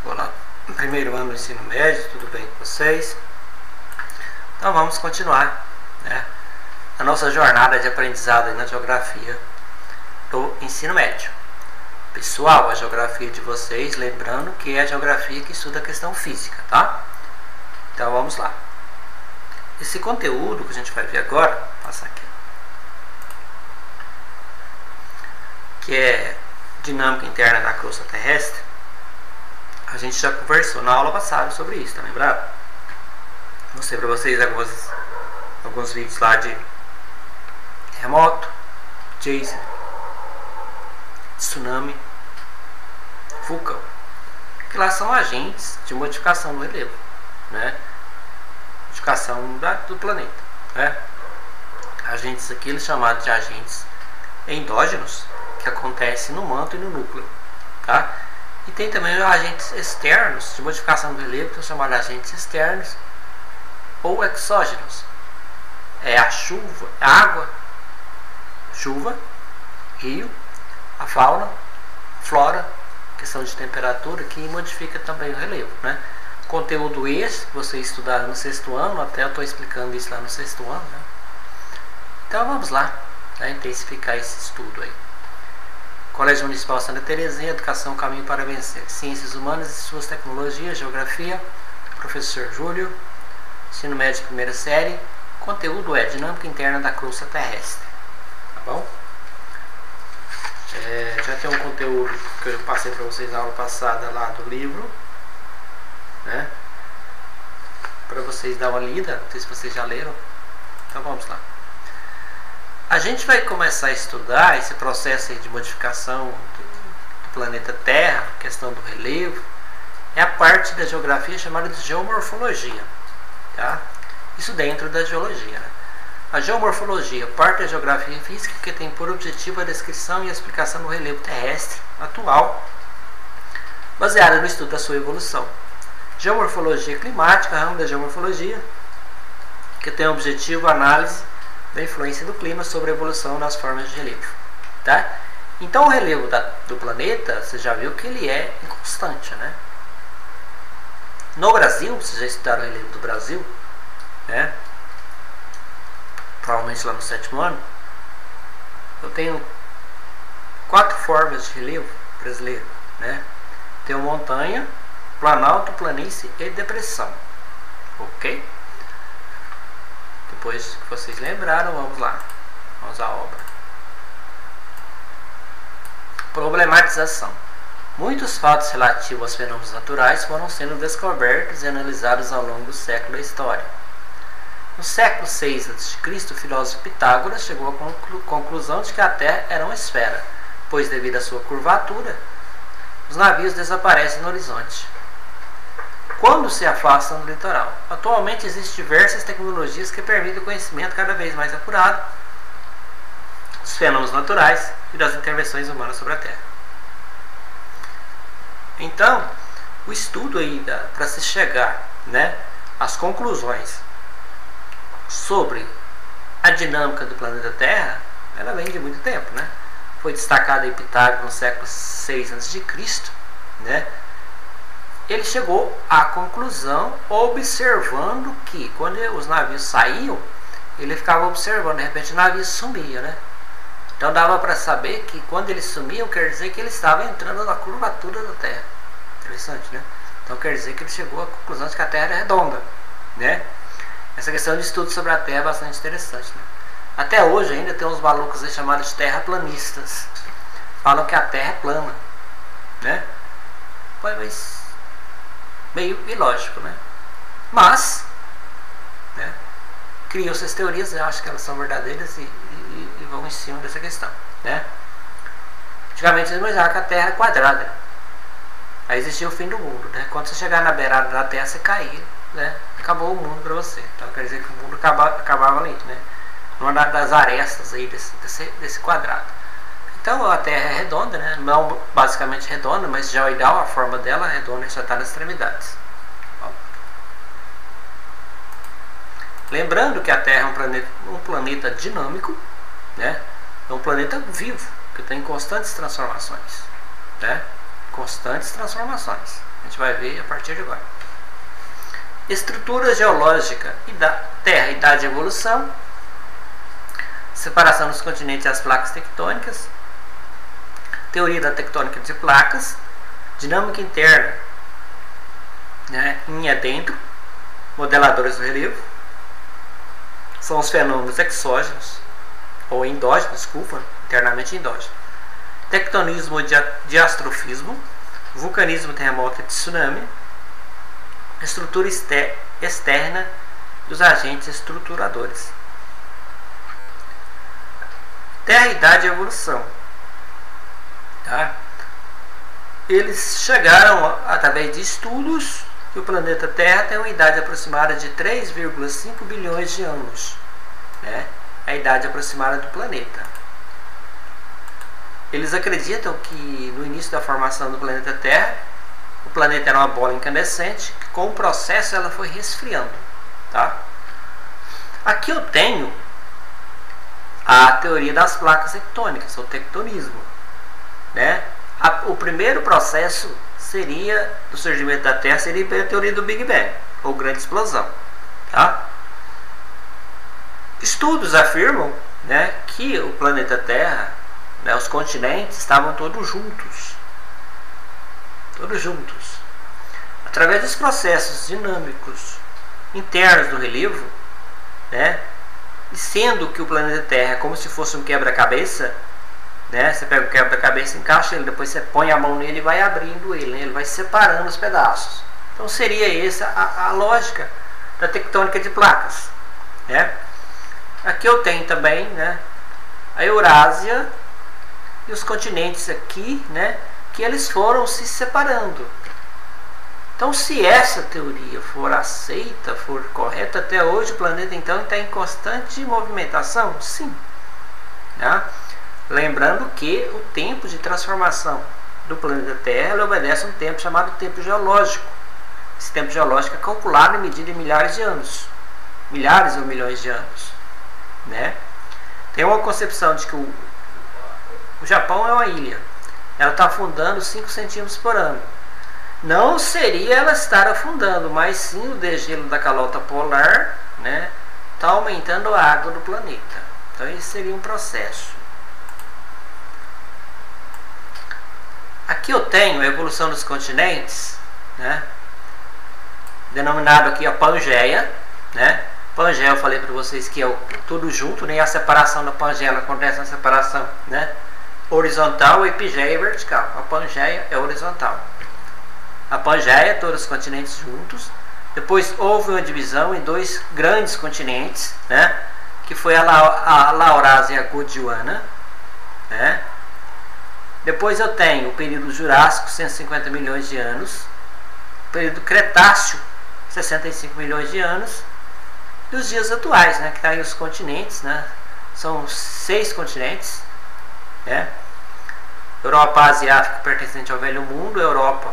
Olá, primeiro ano do ensino médio, tudo bem com vocês? Então vamos continuar, né, a nossa jornada de aprendizado na geografia do ensino médio. Pessoal, a geografia de vocês, lembrando que é a geografia que estuda a questão física, tá? Então vamos lá. Esse conteúdo que a gente vai ver agora, vou passar aqui, que é dinâmica interna da crosta terrestre, a gente já conversou na aula passada sobre isso, tá lembrado? Mostrei para vocês alguns vídeos lá de terremoto, geyser, tsunami, vulcão, que lá são agentes de modificação do relevo, né? Modificação do planeta, né? Agentes aqui chamados de agentes endógenos, que acontecem no manto e no núcleo, tá? E tem também os agentes externos de modificação do relevo, que são chamados de agentes externos ou exógenos. É a chuva, a água, chuva, rio, a fauna, flora, questão de temperatura, que modifica também o relevo, né? Conteúdo esse que vocês estudaram no sexto ano, até eu estou explicando isso lá no sexto ano, né? Então vamos lá, né, intensificar esse estudo aí. Colégio Municipal Santa Terezinha, Educação Caminho para Vencer, Ciências Humanas e suas tecnologias, Geografia, Professor Júlio, Ensino Médio primeira série. Conteúdo é Dinâmica Interna da Crosta Terrestre, tá bom? Já tem um conteúdo que eu passei para vocês na aula passada lá do livro, né? Para vocês dar uma lida, não sei se vocês já leram. Então vamos lá. A gente vai começar a estudar esse processo aí de modificação do planeta Terra, questão do relevo. É a parte da geografia chamada de geomorfologia, tá? Isso dentro da geologia, né? A geomorfologia parte da geografia física, que tem por objetivo a descrição e a explicação do relevo terrestre atual, baseada no estudo da sua evolução. Geomorfologia climática, ramo da geomorfologia, que tem o objetivo a análise da influência do clima sobre a evolução das formas de relevo, tá? Então o relevo do planeta, você já viu que ele é inconstante, né? No Brasil, vocês já estudaram o relevo do Brasil, né? Provavelmente lá no sétimo ano. Eu tenho 4 formas de relevo brasileiro, né? Tenho montanha, planalto, planície e depressão, ok? Depois que vocês lembraram, vamos lá. Vamos à obra. Problematização. Muitos fatos relativos aos fenômenos naturais foram sendo descobertos e analisados ao longo do século da história. No século VI a.C., o filósofo Pitágoras chegou à conclusão de que a Terra era uma esfera, pois devido à sua curvatura, os navios desaparecem no horizonte quando se afastam do litoral. Atualmente existem diversas tecnologias que permitem o conhecimento cada vez mais apurado dos fenômenos naturais e das intervenções humanas sobre a Terra. Então, o estudo aí para se chegar, né, às conclusões sobre a dinâmica do planeta Terra, ela vem de muito tempo, né? Foi destacado em Pitágoras no século VI a.C., né? Ele chegou à conclusão observando que quando os navios saíam, ele ficava observando, de repente o navio sumia, né? Então dava para saber que quando eles sumiam, quer dizer que ele estava entrando na curvatura da Terra. Interessante, né? Então quer dizer que ele chegou à conclusão de que a Terra era redonda, né? Essa questão de estudo sobre a Terra é bastante interessante, né? Até hoje ainda tem uns malucos aí chamados de terraplanistas. Falam que a Terra é plana, né? Mas meio ilógico, né? Mas, né, criam essas teorias, eu acho que elas são verdadeiras e vão em cima dessa questão, né? Antigamente eles imaginavam que a Terra é quadrada. Aí existia o fim do mundo, né? Quando você chegar na beirada da Terra, você cair, né? Acabou o mundo para você. Então quer dizer que o mundo acabava ali, né? Numa das arestas aí desse quadrado. Então a Terra é redonda, né? Não basicamente redonda, mas geoidal, a forma dela é redonda, já está nas extremidades. Bom. Lembrando que a Terra é um planeta dinâmico, né? É um planeta vivo, que tem constantes transformações, né? constantes transformações. A gente vai ver a partir de agora. Estrutura geológica da Terra, idade e evolução. Separação dos continentes e as placas tectônicas. Teoria da tectônica de placas. Dinâmica interna, né, em adentro. Modeladores do relevo. São os fenômenos exógenos, ou endógenos, desculpa, internamente endógenos. Tectonismo de astrofismo. Vulcanismo, terremoto e tsunami. Estrutura externa dos agentes estruturadores. Terra, idade e evolução. Tá? Eles chegaram, através de estudos, que o planeta Terra tem uma idade aproximada de 3,5 bilhões de anos. Né? É a idade aproximada do planeta. Eles acreditam que no início da formação do planeta Terra, o planeta era uma bola incandescente, que com o processo ela foi resfriando. Tá? Aqui eu tenho a teoria das placas tectônicas, o tectonismo. Né? O primeiro processo seria do surgimento da Terra seria pela teoria do Big Bang, ou grande explosão. Tá? Estudos afirmam, né, que o planeta Terra, né, os continentes estavam todos juntos. Todos juntos. Através dos processos dinâmicos internos do relevo, né, e sendo que o planeta Terra é como se fosse um quebra-cabeça, né, você pega o quebra-cabeça, encaixa ele, depois você põe a mão nele e vai abrindo ele, né, ele vai separando os pedaços. Então seria essa a lógica da tectônica de placas. Né? Aqui eu tenho também, né, a Eurásia e os continentes aqui, né, que eles foram se separando. Então, se essa teoria for aceita, for correta, até hoje o planeta então está em constante movimentação? Sim. Né? Lembrando que o tempo de transformação do planeta Terra ele obedece a um tempo chamado tempo geológico. Esse tempo geológico é calculado e medido em milhares de anos. Milhares ou milhões de anos. Né? Tem uma concepção de que o Japão é uma ilha. Ela está afundando 5 centímetros por ano. Não seria ela estar afundando, mas sim o degelo da calota polar, né, está aumentando a água do planeta. Então isso seria um processo. Aqui eu tenho a evolução dos continentes, né, denominado aqui a Pangeia. Né? Pangeia eu falei para vocês que é tudo junto, né, a separação da Pangeia acontece na separação, né, horizontal, e epigeia é vertical. A Pangeia é horizontal. A Pangeia, todos os continentes juntos. Depois houve uma divisão em 2 grandes continentes, né, que foi a Laurásia e a Gondwana. Né? Depois eu tenho o período Jurássico, 150 milhões de anos. O período Cretáceo, 65 milhões de anos. E os dias atuais, né, que está aí os continentes. Né? São 6 continentes. Né? Europa, Ásia e África pertencente ao Velho Mundo. Europa,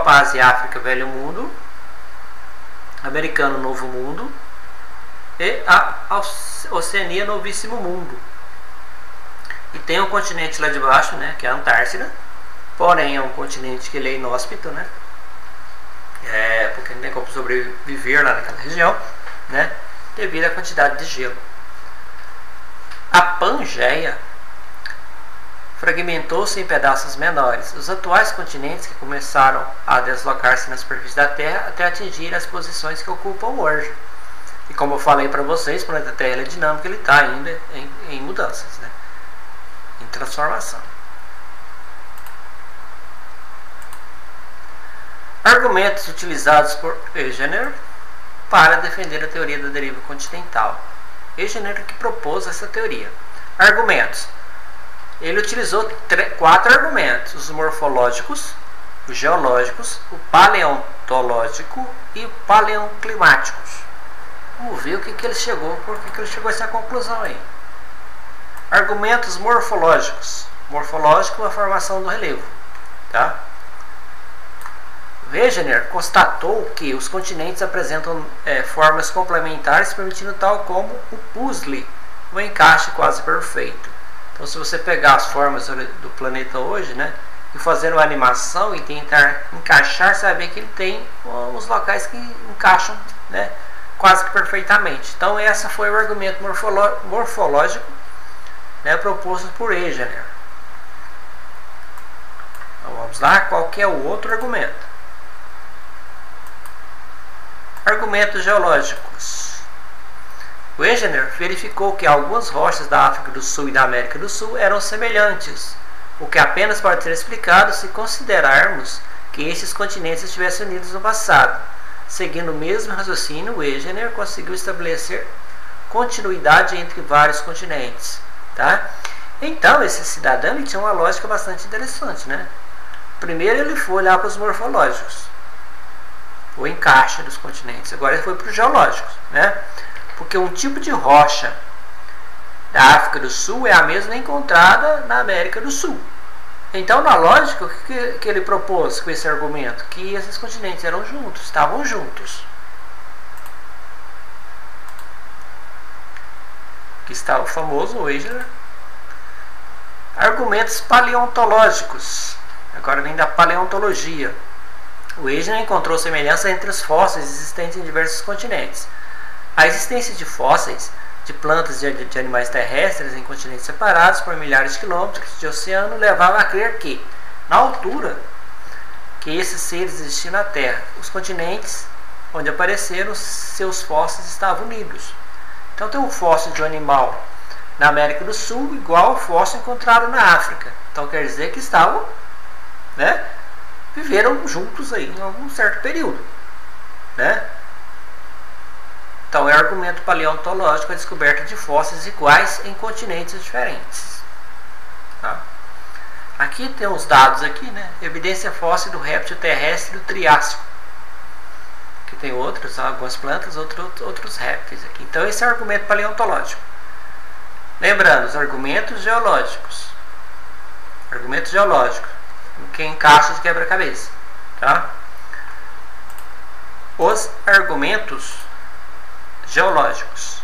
Ásia e África, Velho Mundo. Americano, Novo Mundo. E a Oceania, Novíssimo Mundo. E tem um continente lá de baixo, né, que é a Antártida. Porém é um continente que ele é inóspito, né? Porque não tem como sobreviver lá naquela região, né, devido à quantidade de gelo. A Pangeia fragmentou-se em pedaços menores. Os atuais continentes que começaram a deslocar-se na superfície da Terra até atingir as posições que ocupam hoje. E como eu falei para vocês, o planeta Terra é dinâmico, ele está ainda em mudanças, né? Em transformação. Argumentos utilizados por Wegener para defender a teoria da deriva continental. Wegener que propôs essa teoria. Argumentos. Ele utilizou 4 argumentos: os morfológicos, os geológicos, o paleontológico e o paleoclimáticos. Vamos ver o que ele chegou, por que ele chegou a essa conclusão aí. Argumentos morfológicos. Morfológico é a formação do relevo. Tá? Wegener constatou que os continentes apresentam formas complementares, permitindo tal como o puzzle, um encaixe quase perfeito. Então, se você pegar as formas do planeta hoje, né, e fazer uma animação e tentar encaixar, você vai ver que ele tem os locais que encaixam, né, quase que perfeitamente. Então esse foi o argumento morfológico, né, proposto por Wegener. Então vamos lá, qual que é o outro argumento? Argumentos geológicos. Wegener verificou que algumas rochas da África do Sul e da América do Sul eram semelhantes, o que apenas pode ser explicado se considerarmos que estes continentes estivessem unidos no passado. Seguindo o mesmo raciocínio, Wegener conseguiu estabelecer continuidade entre vários continentes. Tá? Então, esse cidadão ele tinha uma lógica bastante interessante. Né? Primeiro ele foi olhar para os morfológicos, o encaixe dos continentes. Agora ele foi para os geológicos. Né? Porque um tipo de rocha da África do Sul é a mesma encontrada na América do Sul. Então, na lógica, o que ele propôs com esse argumento? Que esses continentes eram juntos, estavam juntos. Aqui está o famoso Wegener. Argumentos paleontológicos. Agora vem da paleontologia. O Wegener encontrou semelhança entre os fósseis existentes em diversos continentes. A existência de fósseis de plantas e de animais terrestres em continentes separados por milhares de quilômetros de oceano levava a crer que, na altura que esses seres existiam na Terra, os continentes onde apareceram, seus fósseis estavam unidos. Então tem um fóssil de um animal na América do Sul igual ao fóssil encontrado na África. Então quer dizer que estavam, né, viveram juntos aí em algum certo período. Né? Então, é argumento paleontológico a descoberta de fósseis iguais em continentes diferentes. Tá? Aqui tem uns dados aqui, né? Evidência fóssil do réptil terrestre do Triássico. Aqui tem outros, algumas plantas, outros répteis aqui. Então, esse é o argumento paleontológico. Lembrando, os argumentos geológicos. Argumentos geológicos, que encaixa de quebra-cabeça. Tá? Os argumentos geológicos.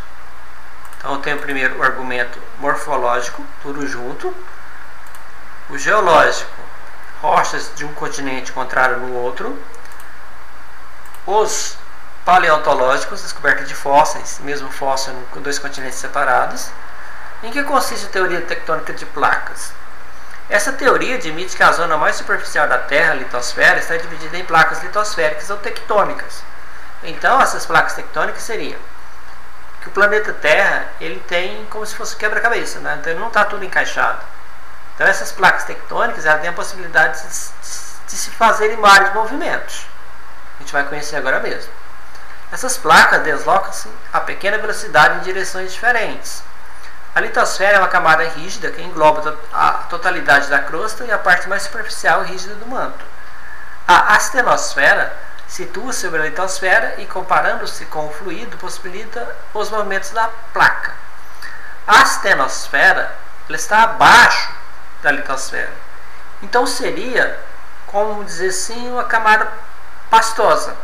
Então eu tenho primeiro o argumento morfológico, tudo junto. O geológico, rochas de um continente encontradas no outro. Os paleontológicos, descoberta de fósseis, mesmo fóssil com dois continentes separados. Em que consiste a teoria tectônica de placas? Essa teoria admite que a zona mais superficial da Terra, a litosfera, está dividida em placas litosféricas ou tectônicas. Então essas placas tectônicas seriam que o planeta Terra ele tem como se fosse quebra-cabeça, né? Então ele não está tudo encaixado. Então essas placas tectônicas elas têm a possibilidade de se fazerem vários movimentos. A gente vai conhecer agora mesmo. Essas placas deslocam-se a pequena velocidade em direções diferentes. A litosfera é uma camada rígida que engloba a totalidade da crosta e a parte mais superficial e rígida do manto. A astenosfera situa-se sobre a litosfera e, comparando-se com o fluido, possibilita os movimentos da placa. A astenosfera ela está abaixo da litosfera. Então seria, como dizer assim, uma camada pastosa.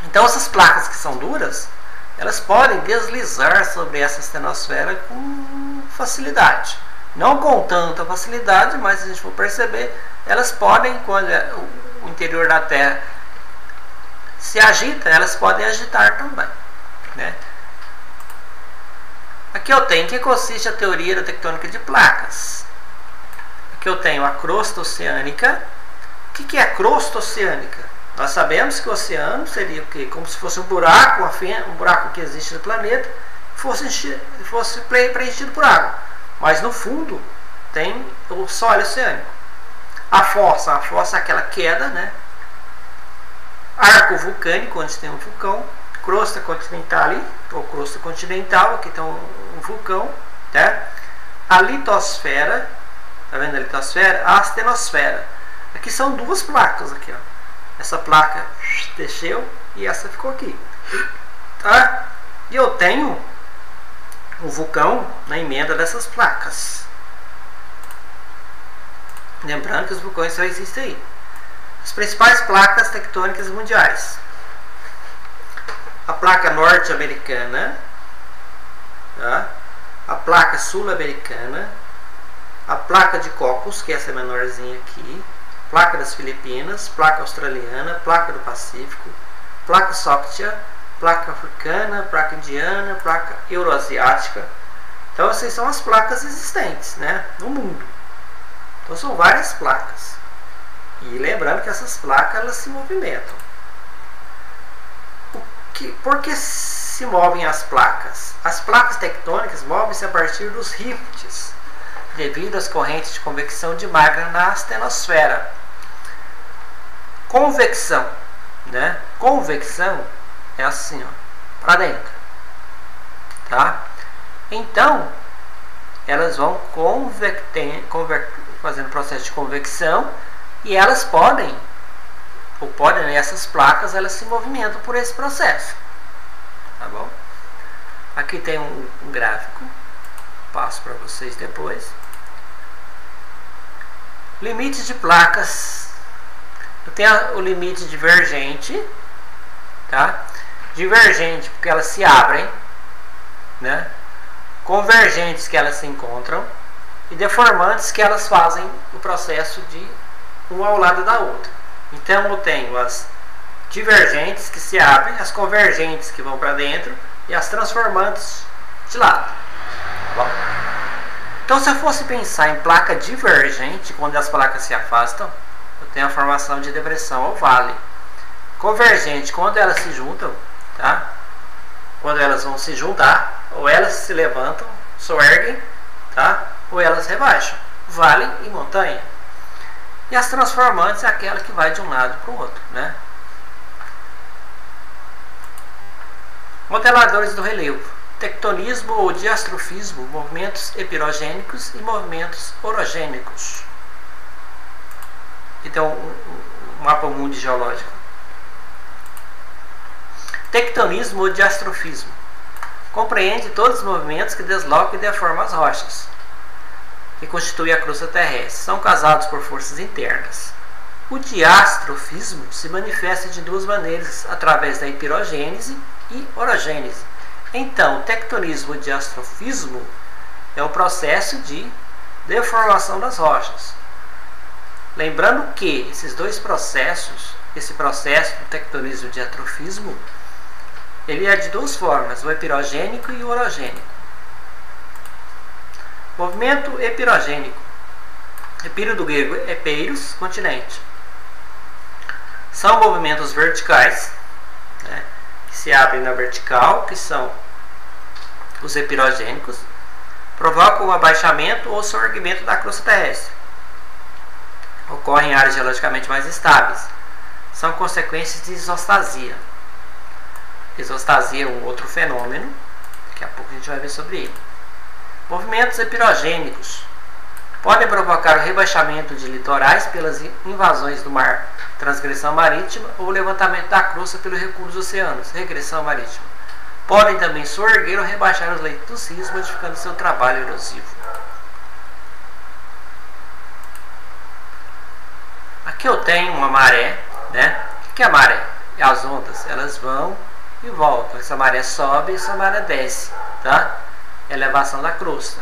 Então essas placas que são duras, elas podem deslizar sobre essa astenosfera com facilidade. Não com tanta facilidade, mas se a gente for perceber, elas podem, quando o interior da Terra se agita, elas podem agitar também. Né? Aqui eu tenho que consiste a teoria da tectônica de placas. Aqui eu tenho a crosta oceânica. O que é a crosta oceânica? Nós sabemos que o oceano seria o quê? Como se fosse um buraco, um buraco que existe no planeta, fosse preenchido por água. Mas no fundo tem o solo oceânico. A fossa é aquela queda, né? Arco vulcânico, onde tem um vulcão. Crosta continental, ou crosta continental, aqui tem um vulcão. Tá? A litosfera, tá vendo a litosfera? A astenosfera. Aqui são duas placas aqui, ó. Essa placa desceu e essa ficou aqui. Tá? E eu tenho um vulcão na emenda dessas placas. Lembrando que os vulcões só existem aí. As principais placas tectônicas mundiais. A placa norte-americana, tá? A placa sul-americana, a placa de Cocos, que é essa menorzinha aqui, placa das Filipinas, placa australiana, placa do Pacífico, placa Sóctia, placa africana, placa indiana, placa euroasiática. Então essas são as placas existentes, né, no mundo. Então são várias placas. E lembrando que essas placas elas se movimentam. Por que se movem as placas? As placas tectônicas movem-se a partir dos rifts, devido às correntes de convecção de magma na astenosfera. Convecção, né? Convecção é assim, ó, para dentro, tá? Então, elas vão fazendo processo de convecção e elas podem, essas placas, elas se movimentam por esse processo, tá bom? Aqui tem um gráfico, passo para vocês depois. Limites de placas. Tem o limite divergente, tá? Divergente porque elas se abrem, né? Convergentes que elas se encontram e deformantes que elas fazem o processo de uma ao lado da outra. Então eu tenho as divergentes que se abrem, as convergentes que vão para dentro e as transformantes de lado. Tá bom? Então se eu fosse pensar em placa divergente, quando as placas se afastam, eu tenho a formação de depressão ou vale. Convergente, quando elas se juntam, tá? Quando elas vão se juntar, ou elas se levantam, soerguem, tá? Ou elas rebaixam, vale e montanha. E as transformantes é aquela que vai de um lado para o outro, né? Modeladores do relevo: tectonismo ou diastrofismo, movimentos epirogênicos e movimentos orogênicos. Então, um mapa mundi geológico. Tectonismo ou diastrofismo compreende todos os movimentos que deslocam e deformam as rochas que constituem a crosta terrestre. São causados por forças internas. O diastrofismo se manifesta de duas maneiras, através da epirogênese e orogênese. Então, o tectonismo ou diastrofismo é o processo de deformação das rochas. Lembrando que esses dois processos, esse processo do tectonismo e do diastrofismo, ele é de duas formas, o epirogênico e o orogênico. Movimento epirogênico. Epiro do grego epeiros, continente. São movimentos verticais, né, que se abrem na vertical, que são os epirogênicos, provocam o abaixamento ou soerguimento da crosta terrestre. Ocorrem em áreas geologicamente mais estáveis. São consequências de isostasia. Isostasia é um outro fenômeno, daqui a pouco a gente vai ver sobre ele. Movimentos epirogênicos podem provocar o rebaixamento de litorais pelas invasões do mar, transgressão marítima, ou levantamento da crosta pelo recuo dos oceanos, regressão marítima. Podem também soerguer ou rebaixar os leitos dos rios, modificando seu trabalho erosivo. Aqui eu tenho uma maré, né? O que é a maré? As ondas, elas vão e voltam. Essa maré sobe e essa maré desce, tá? Elevação da crosta.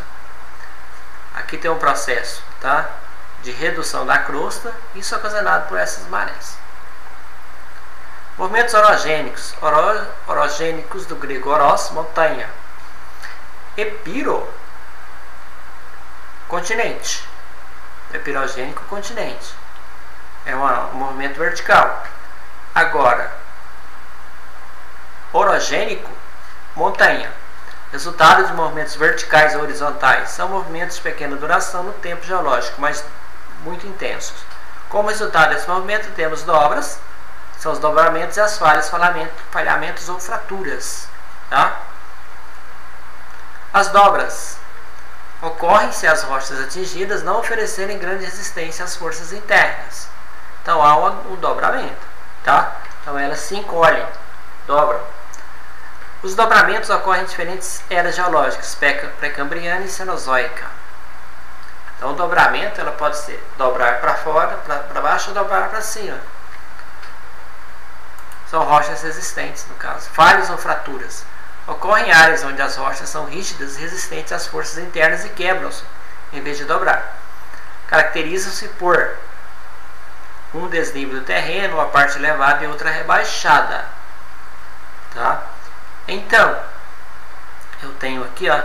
Aqui tem um processo, tá, de redução da crosta, isso é ocasionado por essas marés. Movimentos orogênicos. Orogênicos do grego oros, montanha. Epiro, continente. Epirogênico, continente. É um movimento vertical. Agora, orogênico, montanha. Resultado de movimentos verticais ou horizontais. São movimentos de pequena duração no tempo geológico, mas muito intensos. Como resultado desse movimento, temos dobras, são os dobramentos e as falhas, falhamentos ou fraturas. Tá? As dobras ocorrem se as rochas atingidas não oferecerem grande resistência às forças internas. Então há um dobramento. Tá? Então elas se encolhem, dobram. Os dobramentos ocorrem em diferentes eras geológicas, pré-cambriana e cenozoica. Então o dobramento ela pode ser dobrar para fora, para baixo ou dobrar para cima. São rochas resistentes, no caso. Falhas ou fraturas. Ocorrem em áreas onde as rochas são rígidas e resistentes às forças internas e quebram-se, em vez de dobrar. Caracterizam-se por um desnível do terreno, uma parte elevada e outra rebaixada. Tá? Então, eu tenho aqui, ó,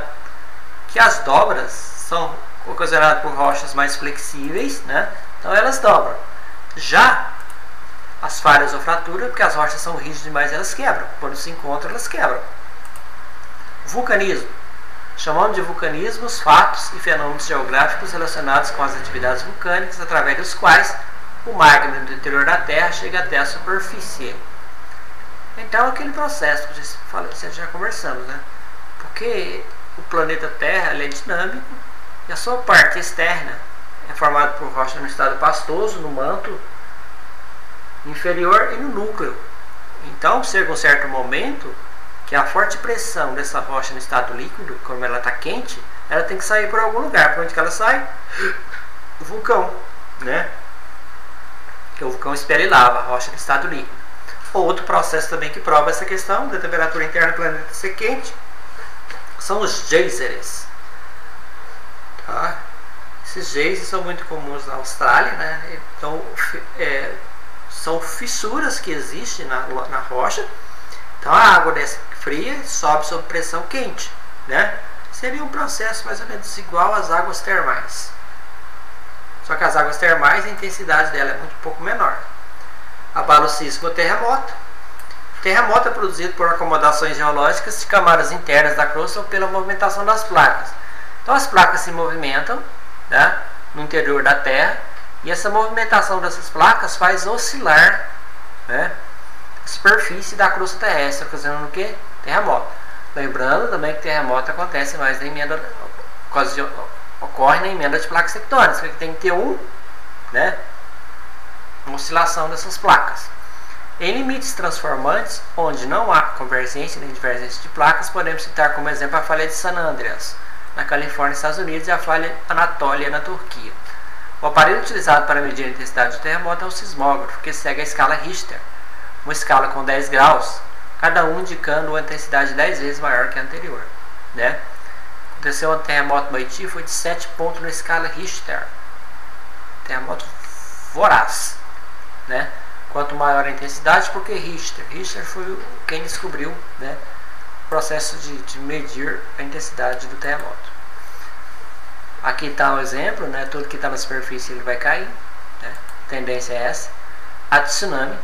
que as dobras são ocasionadas por rochas mais flexíveis, né? Então elas dobram. Já as falhas ou fratura, porque as rochas são rígidas demais, elas quebram. Quando se encontram, elas quebram. Vulcanismo. Chamamos de vulcanismo os fatos e fenômenos geográficos relacionados com as atividades vulcânicas, através dos quais o magma do interior da Terra chega até a superfície. Então, aquele processo que já conversamos, né? Porque o planeta Terra ele é dinâmico e a sua parte externa é formada por rocha no estado pastoso, no manto inferior e no núcleo. Então, chega um certo momento que a forte pressão dessa rocha no estado líquido, como ela está quente, ela tem que sair por algum lugar. Por onde que ela sai? O vulcão, né? Que o vulcão expele lava, a rocha no estado líquido. Outro processo também que prova essa questão da temperatura interna do planeta ser quente são os geysers. Tá? Esses geysers são muito comuns na Austrália, né? Então, são fissuras que existem na rocha. Então a água desce fria e sobe sob pressão quente, né? Seria um processo mais ou menos igual às águas termais. Só que as águas termais, a intensidade dela é muito pouco menor. Abalo sísmico ou terremoto. O terremoto é produzido por acomodações geológicas de camadas internas da crosta ou pela movimentação das placas. Então as placas se movimentam, né, no interior da Terra, e essa movimentação dessas placas faz oscilar, né, a superfície da crosta terrestre, ocasionando o quê? Terremoto. Lembrando também que terremoto acontece mais na emenda, ocorre na emenda de placas tectônicas, que tem que ter né, uma oscilação dessas placas. Em limites transformantes, onde não há convergência nem divergência de placas, podemos citar como exemplo a falha de San Andreas, na Califórnia, Estados Unidos, e a falha Anatólia, na Turquia. O aparelho utilizado para medir a intensidade do terremoto é o sismógrafo, que segue a escala Richter, uma escala com 10 graus, cada um indicando uma intensidade 10 vezes maior que a anterior, né? Aconteceu um terremoto no Haiti, foi de 7 pontos na escala Richter. Terremoto voraz, né? Quanto maior a intensidade, porque Richter foi quem descobriu, né, o processo de medir a intensidade do terremoto. Aqui está um exemplo, né? Tudo que está na superfície ele vai cair, né? A tendência é essa. A tsunami.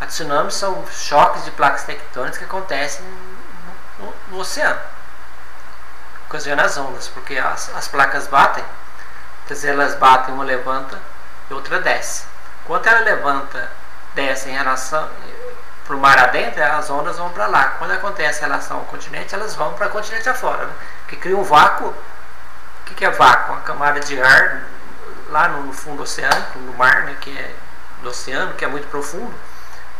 A tsunami são choques de placas tectônicas que acontecem no oceano, ocasionando as ondas, porque as placas batem, quer dizer, elas batem, uma levanta e outra desce. Quando ela levanta, desce em relação para o mar adentro, as ondas vão para lá. Quando acontece em relação ao continente, elas vão para o continente afora, né? Que cria um vácuo. O que é vácuo? Uma camada de ar lá no fundo oceânico, no mar, né, que é do oceano, que é muito profundo.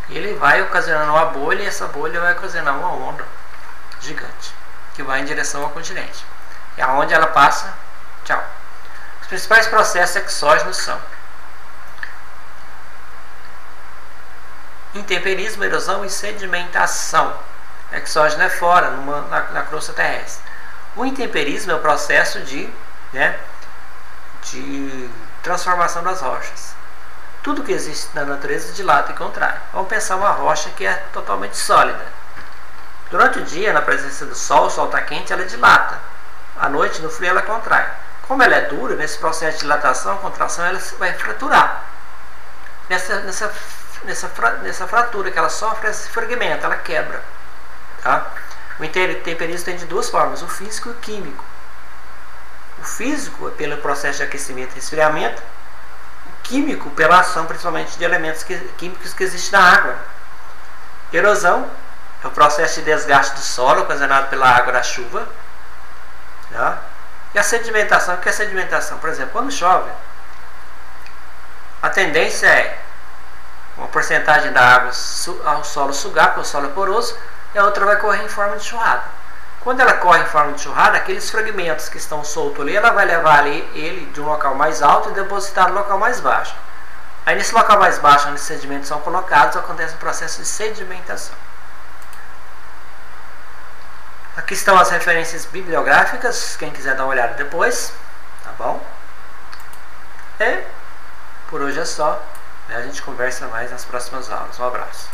E ele vai ocasionando uma bolha, e essa bolha vai ocasionar uma onda gigante que vai em direção ao continente. E aonde ela passa, tchau. Os principais processos exógenos são intemperismo, erosão e sedimentação. Exógeno é fora, na crosta terrestre. O intemperismo é o processo de transformação das rochas. Tudo que existe na natureza dilata e contrai. Vamos pensar uma rocha que é totalmente sólida. Durante o dia, na presença do sol, o sol está quente, ela dilata. À noite, no frio, ela contrai. Como ela é dura, nesse processo de dilatação, contração, ela vai fraturar. Nessa fratura que ela sofre, ela se fragmenta, ela quebra. Tá? O intemperismo tem de duas formas, o físico e o químico. O físico é pelo processo de aquecimento e resfriamento, o químico pela ação principalmente de elementos químicos que existem na água. Erosão é o processo de desgaste do solo ocasionado pela água da chuva. Tá? E a sedimentação, o que é sedimentação? Por exemplo, quando chove, a tendência é uma porcentagem da água ao solo sugar, porque o solo é poroso, e a outra vai correr em forma de churrada. Quando ela corre em forma de churrada, aqueles fragmentos que estão soltos ali, ela vai levar ele de um local mais alto e depositar no local mais baixo. Aí nesse local mais baixo, onde os sedimentos são colocados, acontece o processo de sedimentação. Aqui estão as referências bibliográficas, quem quiser dar uma olhada depois, tá bom? E por hoje é só. A gente conversa mais nas próximas aulas. Um abraço.